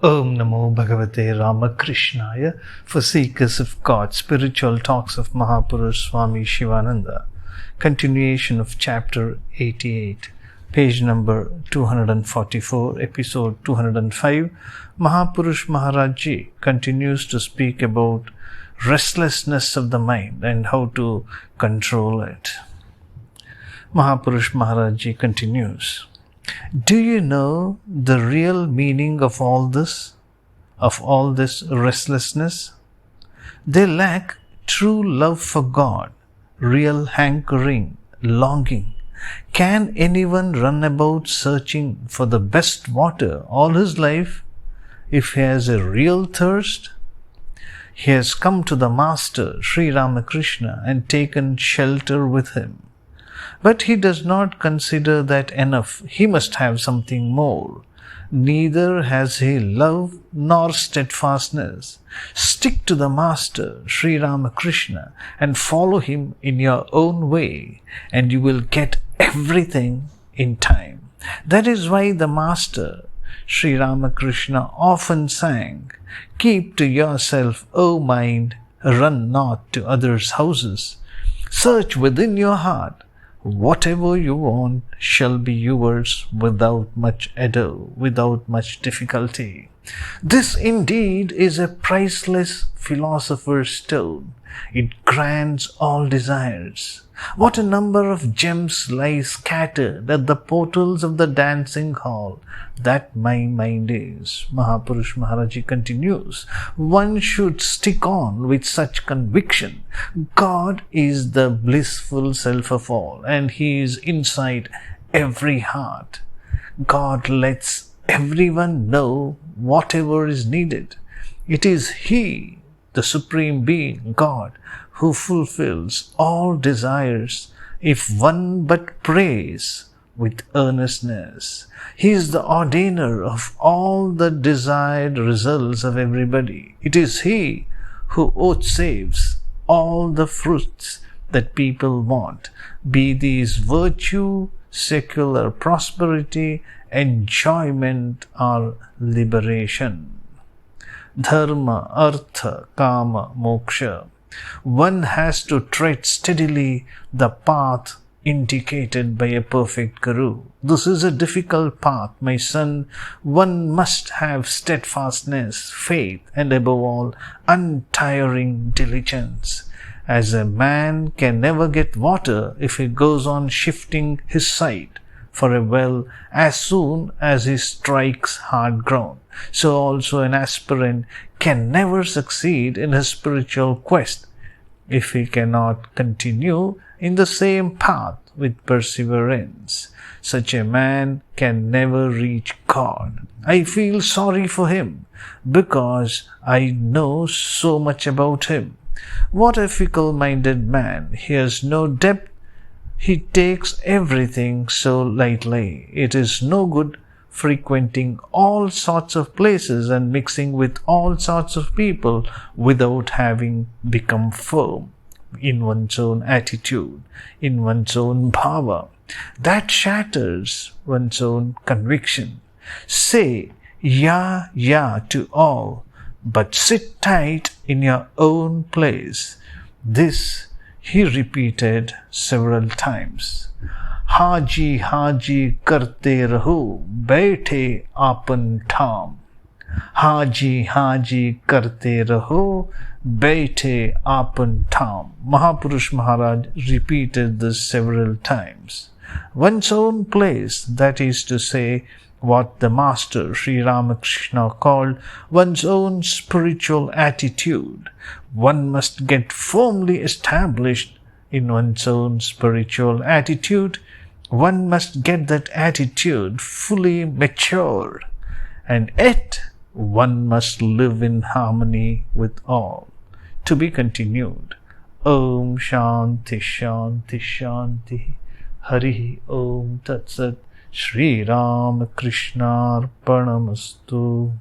Om Namo Bhagavate Ramakrishnaya. For seekers of God, spiritual talks of Mahapurush Swami Shivananda. Continuation of chapter 88, page number 244, episode 205. Mahapurush Maharaj Ji continues to speak about restlessness of the mind and how to control it. Mahapurush Maharaj Ji continues. Do you know the real meaning of all this restlessness? They lack true love for God, real hankering, longing. Can anyone run about searching for the best water all his life if he has a real thirst? He has come to the Master, Sri Ramakrishna, and taken shelter with him. But he does not consider that enough. He must have something more. Neither has he love nor steadfastness. Stick to the Master, Sri Ramakrishna, and follow him in your own way, and you will get everything in time. That is why the Master, Sri Ramakrishna, often sang, "Keep to yourself, O mind, run not to others' houses. Search within your heart. Whatever you want shall be yours without much ado, without much difficulty." This indeed is a priceless philosopher's stone. It grants all desires. What a number of gems lie scattered at the portals of the dancing hall. That my mind is. Mahapurush Maharaj Ji continues. One should stick on with such conviction. God is the blissful self of all, and He is inside every heart. God lets everyone know whatever is needed. It is He, the Supreme Being, God, who fulfills all desires if one but prays with earnestness. He is the ordainer of all the desired results of everybody. It is He who vouchsafes all the fruits that people want, be these virtue, secular prosperity, enjoyment, or liberation. Dharma, artha, kama, moksha. One has to tread steadily the path indicated by a perfect Guru. This is a difficult path, my son. One must have steadfastness, faith, and above all, untiring diligence. As a man can never get water if he goes on shifting his site for a well as soon as he strikes hard ground, so also an aspirant can never succeed in his spiritual quest if he cannot continue in the same path with perseverance. Such a man can never reach God. I feel sorry for him because I know so much about him. What a fickle-minded man! He has no depth. He takes everything so lightly. It is no good frequenting all sorts of places and mixing with all sorts of people without having become firm in one's own attitude, in one's own bhava. That shatters one's own conviction. Say ya to all, but sit tight in your own place. This he repeated several times. Haji karte raho, baithe apan tham. Haji karte raho, baithe apan tham. Mahapurush Maharaj repeated this several times. One's own place, that is to say, what the Master Sri Ramakrishna called one's own spiritual attitude. One must get firmly established in one's own spiritual attitude. One must get that attitude fully matured, and yet one must live in harmony with all. To be continued. Om Shanti Shanti Shanti. Hari Om Tat Sat. Sri Ramakrishna Arpanamastu.